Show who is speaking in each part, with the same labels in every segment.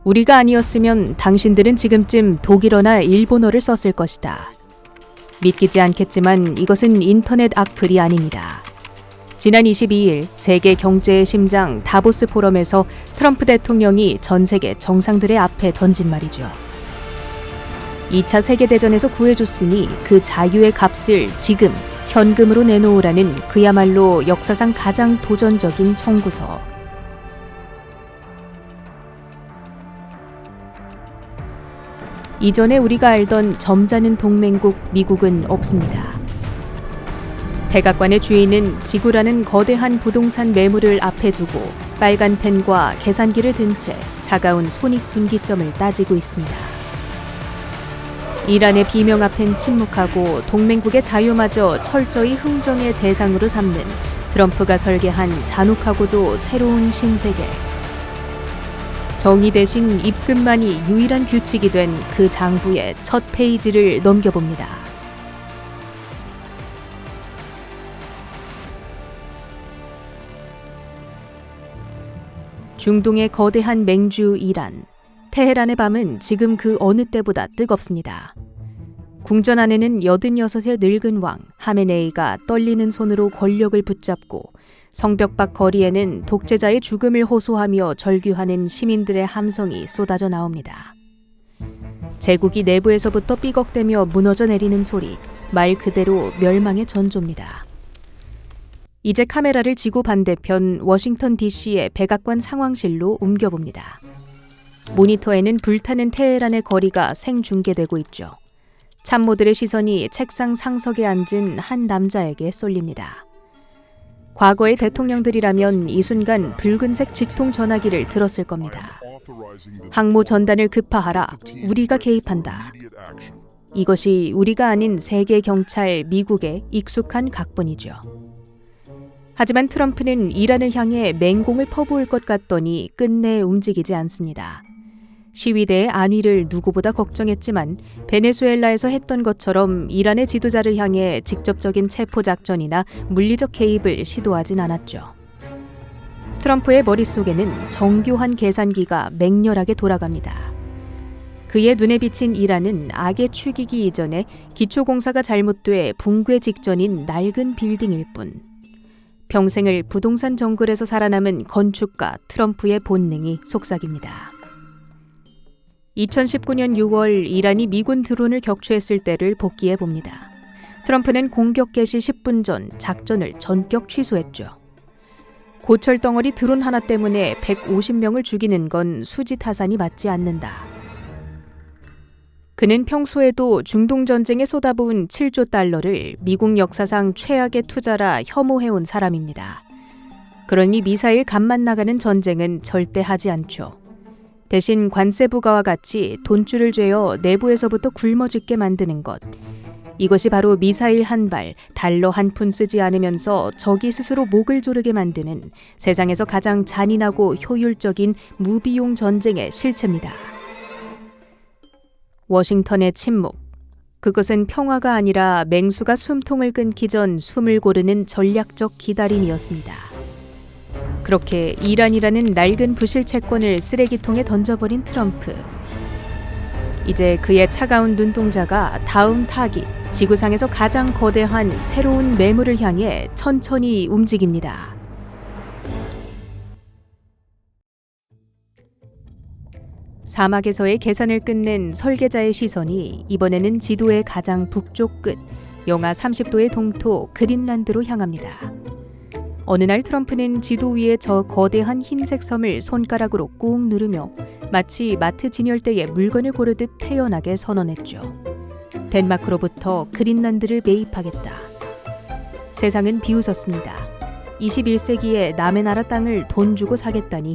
Speaker 1: 우리가 아니었으면 당신들은 지금쯤 독일어나 일본어를 썼을 것이다. 믿기지 않겠지만 이것은 인터넷 악플이 아닙니다. 지난 22일 세계 경제의 심장 다보스 포럼에서 트럼프 대통령이 전 세계 정상들의 앞에 던진 말이죠. 2차 세계대전에서 구해줬으니 그 자유의 값을 지금 현금으로 내놓으라는 그야말로 역사상 가장 도전적인 청구서. 이전에 우리가 알던 점잖은 동맹국 미국은 없습니다. 백악관의 주인은 지구라는 거대한 부동산 매물을 앞에 두고 빨간 펜과 계산기를 든 채 차가운 손익분기점을 따지고 있습니다. 이란의 비명 앞엔 침묵하고 동맹국의 자유마저 철저히 흥정의 대상으로 삼는 트럼프가 설계한 잔혹하고도 새로운 신세계. 정의 대신 입금만이 유일한 규칙이 된 그 장부의 첫 페이지를 넘겨봅니다. 중동의 거대한 맹주 이란. 테헤란의 밤은 지금 그 어느 때보다 뜨겁습니다. 궁전 안에는 86의 늙은 왕 하메네이가 떨리는 손으로 권력을 붙잡고 성벽 밖 거리에는 독재자의 죽음을 호소하며 절규하는 시민들의 함성이 쏟아져 나옵니다. 제국이 내부에서부터 삐걱대며 무너져 내리는 소리, 말 그대로 멸망의 전조입니다. 이제 카메라를 지구 반대편 워싱턴 DC의 백악관 상황실로 옮겨봅니다. 모니터에는 불타는 테헤란의 거리가 생중계되고 있죠. 참모들의 시선이 책상 상석에 앉은 한 남자에게 쏠립니다. 과거의 대통령들이라면 이 순간 붉은색 직통 전화기를 들었을 겁니다. 항모 전단을 급파하라. 우리가 개입한다. 이것이 우리가 아닌 세계 경찰 미국의 익숙한 각본이죠. 하지만 트럼프는 이란을 향해 맹공을 퍼부을 것 같더니 끝내 움직이지 않습니다. 시위대의 안위를 누구보다 걱정했지만 베네수엘라에서 했던 것처럼 이란의 지도자를 향해 직접적인 체포작전이나 물리적 개입을 시도하진 않았죠. 트럼프의 머릿속에는 정교한 계산기가 맹렬하게 돌아갑니다. 그의 눈에 비친 이란은 악의 축이기 이전에 기초공사가 잘못돼 붕괴 직전인 낡은 빌딩일 뿐. 평생을 부동산 정글에서 살아남은 건축가 트럼프의 본능이 속삭입니다. 2019년 6월 이란이 미군 드론을 격추했을 때를 복기해 봅니다. 트럼프는 공격 개시 10분 전 작전을 전격 취소했죠. 고철 덩어리 드론 하나 때문에 150명을 죽이는 건 수지타산이 맞지 않는다. 그는 평소에도 중동 전쟁에 쏟아부은 7조 달러를 미국 역사상 최악의 투자라 혐오해온 사람입니다. 그러니 미사일 간만 나가는 전쟁은 절대 하지 않죠. 대신 관세 부과와 같이 돈줄을 죄어 내부에서부터 굶어 죽게 만드는 것. 이것이 바로 미사일 한 발, 달러 한 푼 쓰지 않으면서 적이 스스로 목을 조르게 만드는 세상에서 가장 잔인하고 효율적인 무비용 전쟁의 실체입니다. 워싱턴의 침묵. 그것은 평화가 아니라 맹수가 숨통을 끊기 전 숨을 고르는 전략적 기다림이었습니다. 그렇게 이란이라는 낡은 부실 채권을 쓰레기통에 던져버린 트럼프. 이제 그의 차가운 눈동자가 다음 타깃, 지구상에서 가장 거대한 새로운 매물을 향해 천천히 움직입니다. 사막에서의 계산을 끝낸 설계자의 시선이 이번에는 지도의 가장 북쪽 끝, 영하 30도의 동토 그린란드로 향합니다. 어느 날 트럼프는 지도 위에 저 거대한 흰색 섬을 손가락으로 꾹 누르며 마치 마트 진열대에 물건을 고르듯 태연하게 선언했죠. 덴마크로부터 그린란드를 매입하겠다. 세상은 비웃었습니다. 21세기에 남의 나라 땅을 돈 주고 사겠다니.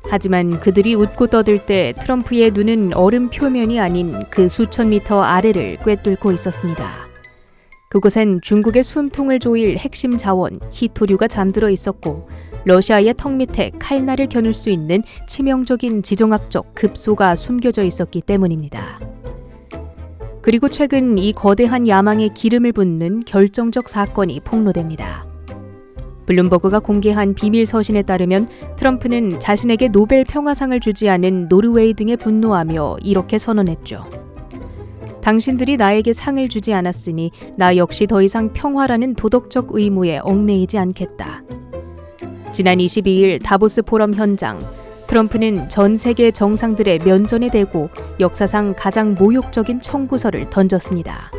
Speaker 1: 하지만 그들이 웃고 떠들 때 트럼프의 눈은 얼음 표면이 아닌 그 수천 미터 아래를 꿰뚫고 있었습니다. 그곳엔 중국의 숨통을 조일 핵심 자원 히토류가 잠들어 있었고 러시아의 턱 밑에 칼날을 겨눌 수 있는 치명적인 지정학적 급소가 숨겨져 있었기 때문입니다. 그리고 최근 이 거대한 야망에 기름을 붓는 결정적 사건이 폭로됩니다. 블룸버그가 공개한 비밀 서신에 따르면 트럼프는 자신에게 노벨 평화상을 주지 않은 노르웨이 등에 분노하며 이렇게 선언했죠. 당신들이 나에게 상을 주지 않았으니 나 역시 더 이상 평화라는 도덕적 의무에 얽매이지 않겠다. 지난 22일 다보스 포럼 현장, 트럼프는 전 세계 정상들의 면전에 대고 역사상 가장 모욕적인 청구서를 던졌습니다.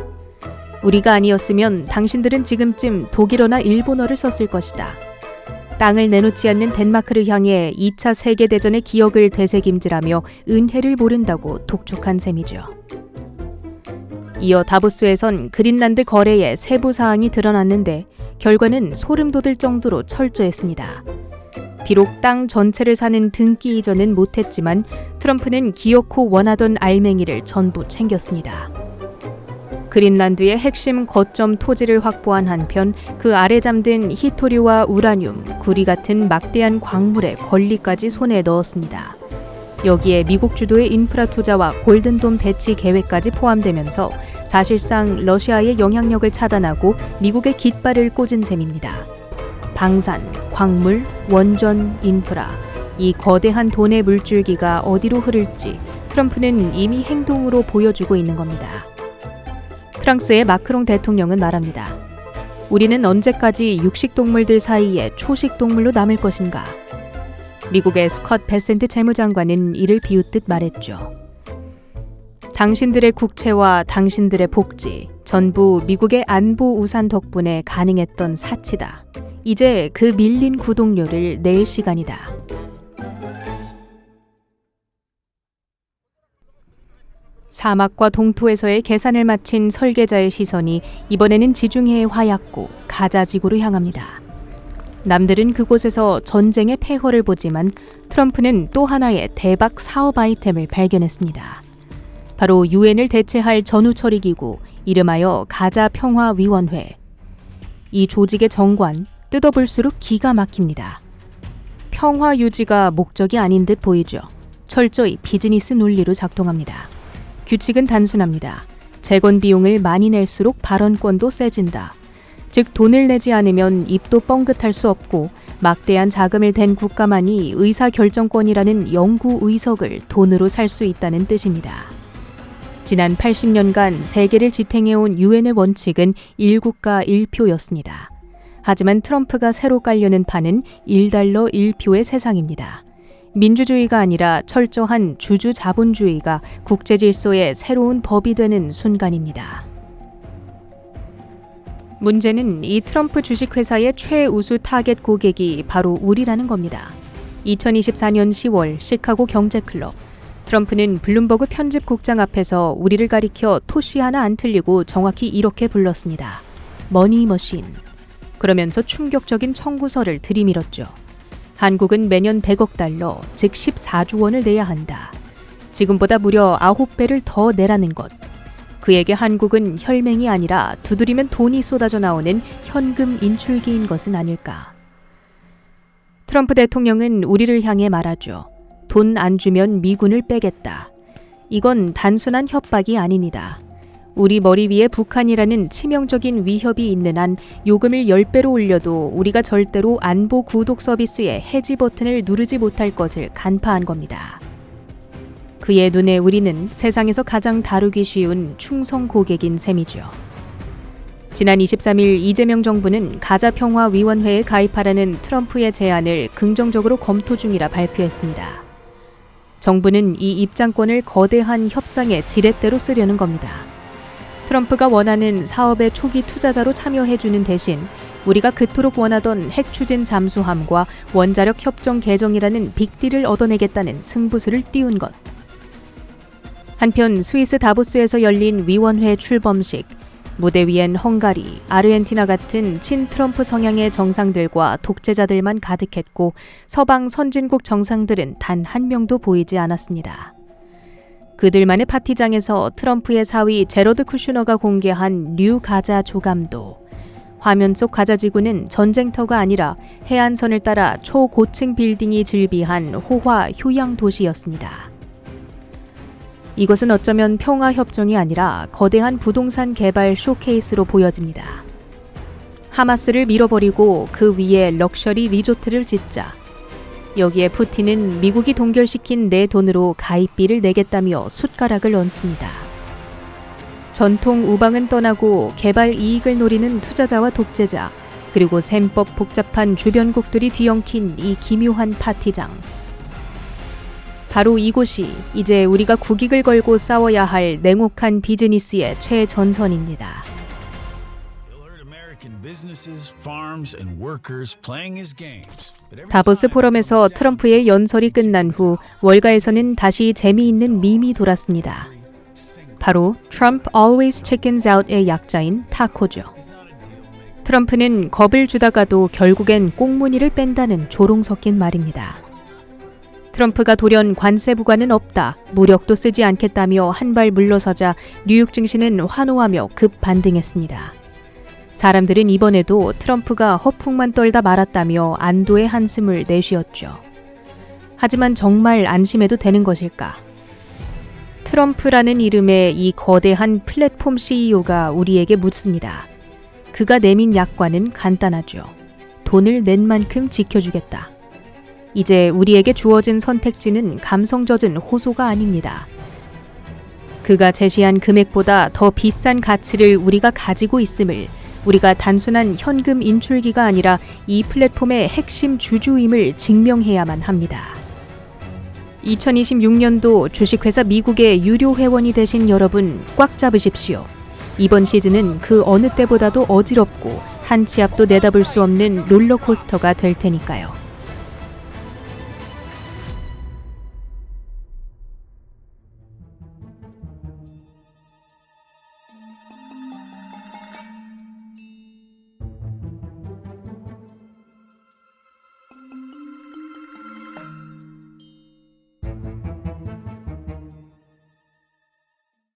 Speaker 1: 우리가 아니었으면 당신들은 지금쯤 독일어나 일본어를 썼을 것이다. 땅을 내놓지 않는 덴마크를 향해 2차 세계대전의 기억을 되새김질하며 은혜를 모른다고 독촉한 셈이죠. 이어 다보스에선 그린란드 거래의 세부 사항이 드러났는데 결과는 소름 돋을 정도로 철저했습니다. 비록 땅 전체를 사는 등기 이전은 못했지만 트럼프는 기어코 원하던 알맹이를 전부 챙겼습니다. 그린란드의 핵심 거점 토지를 확보한 한편 그 아래 잠든 히토류와 우라늄, 구리 같은 막대한 광물의 권리까지 손에 넣었습니다. 여기에 미국 주도의 인프라 투자와 골든돔 배치 계획까지 포함되면서 사실상 러시아의 영향력을 차단하고 미국의 깃발을 꽂은 셈입니다. 방산, 광물, 원전, 인프라, 이 거대한 돈의 물줄기가 어디로 흐를지 트럼프는 이미 행동으로 보여주고 있는 겁니다. 프랑스의 마크롱 대통령은 말합니다. 우리는 언제까지 육식동물들 사이에 초식동물로 남을 것인가? 미국의 스콧 베센트 재무장관은 이를 비웃듯 말했죠. 당신들의 국채와 당신들의 복지, 전부 미국의 안보 우산 덕분에 가능했던 사치다. 이제 그 밀린 구독료를 낼 시간이다. 사막과 동토에서의 계산을 마친 설계자의 시선이 이번에는 지중해의 화약고 가자 지구로 향합니다. 남들은 그곳에서 전쟁의 폐허를 보지만 트럼프는 또 하나의 대박 사업 아이템을 발견했습니다. 바로 유엔을 대체할 전후처리기구, 이름하여 가자평화위원회. 이 조직의 정관, 뜯어볼수록 기가 막힙니다. 평화 유지가 목적이 아닌 듯 보이죠. 철저히 비즈니스 논리로 작동합니다. 규칙은 단순합니다. 재건 비용을 많이 낼수록 발언권도 세진다. 즉 돈을 내지 않으면 입도 뻥긋할 수 없고 막대한 자금을 댄 국가만이 의사결정권이라는 영구 의석을 돈으로 살 수 있다는 뜻입니다. 지난 80년간 세계를 지탱해온 유엔의 원칙은 1국가 1표였습니다. 하지만 트럼프가 새로 깔려는 판은 1달러 1표의 세상입니다. 민주주의가 아니라 철저한 주주 자본주의가 국제 질서의 새로운 법이 되는 순간입니다. 문제는 이 트럼프 주식회사의 최우수 타겟 고객이 바로 우리라는 겁니다. 2024년 10월 시카고 경제클럽. 트럼프는 블룸버그 편집국장 앞에서 우리를 가리켜 토시 하나 안 틀리고 정확히 이렇게 불렀습니다. 머니머신. 그러면서 충격적인 청구서를 들이밀었죠. 한국은 매년 100억 달러, 즉 14조 원을 내야 한다. 지금보다 무려 9배를 더 내라는 것. 그에게 한국은 혈맹이 아니라 두드리면 돈이 쏟아져 나오는 현금 인출기인 것은 아닐까. 트럼프 대통령은 우리를 향해 말하죠. 돈 안 주면 미군을 빼겠다. 이건 단순한 협박이 아닙니다. 우리 머리 위에 북한이라는 치명적인 위협이 있는 한 요금을 10배로 올려도 우리가 절대로 안보 구독 서비스의 해지 버튼을 누르지 못할 것을 간파한 겁니다. 그의 눈에 우리는 세상에서 가장 다루기 쉬운 충성 고객인 셈이죠. 지난 23일 이재명 정부는 가자평화위원회에 가입하라는 트럼프의 제안을 긍정적으로 검토 중이라 발표했습니다. 정부는 이 입장권을 거대한 협상의 지렛대로 쓰려는 겁니다. 트럼프가 원하는 사업의 초기 투자자로 참여해주는 대신 우리가 그토록 원하던 핵 추진 잠수함과 원자력 협정 개정이라는 빅딜을 얻어내겠다는 승부수를 띄운 것. 한편 스위스 다보스에서 열린 위원회 출범식, 무대 위엔 헝가리, 아르헨티나 같은 친트럼프 성향의 정상들과 독재자들만 가득했고 서방 선진국 정상들은 단 한 명도 보이지 않았습니다. 그들만의 파티장에서 트럼프의 사위 제러드 쿠슈너가 공개한 뉴 가자 조감도. 화면 속 가자지구는 전쟁터가 아니라 해안선을 따라 초고층 빌딩이 즐비한 호화 휴양 도시였습니다. 이것은 어쩌면 평화협정이 아니라 거대한 부동산 개발 쇼케이스로 보여집니다. 하마스를 밀어버리고 그 위에 럭셔리 리조트를 짓자. 여기에 푸틴은 미국이 동결시킨 내 돈으로 가입비를 내겠다며 숟가락을 얹습니다. 전통 우방은 떠나고 개발 이익을 노리는 투자자와 독재자, 그리고 셈법 복잡한 주변국들이 뒤엉킨 이 기묘한 파티장. 바로 이곳이 이제 우리가 국익을 걸고 싸워야 할 냉혹한 비즈니스의 최전선입니다. 다보스 포럼에서 트럼프의 연설이 끝난 후 월가에서는 다시 재미있는 밈이 돌았습니다. 바로 Trump always chickens out의 약자인 타코죠. 트럼프는 겁을 주다가도 결국엔 꽁무니를 뺀다는 조롱 섞인 말입니다. 트럼프가 돌연 관세 부과는 없다, 무력도 쓰지 않겠다며 한 발 물러서자 뉴욕 증시는 환호하며 급 반등했습니다. 사람들은 이번에도 트럼프가 허풍만 떨다 말았다며 안도의 한숨을 내쉬었죠. 하지만 정말 안심해도 되는 것일까? 트럼프라는 이름의 이 거대한 플랫폼 CEO가 우리에게 묻습니다. 그가 내민 약관은 간단하죠. 돈을 낸 만큼 지켜주겠다. 이제 우리에게 주어진 선택지는 감성 젖은 호소가 아닙니다. 그가 제시한 금액보다 더 비싼 가치를 우리가 가지고 있음을, 우리가 단순한 현금 인출기가 아니라 이 플랫폼의 핵심 주주임을 증명해야만 합니다. 2026년도 주식회사 미국의 유료 회원이 되신 여러분 꽉 잡으십시오. 이번 시즌은 그 어느 때보다도 어지럽고 한 치 앞도 내다볼 수 없는 롤러코스터가 될 테니까요.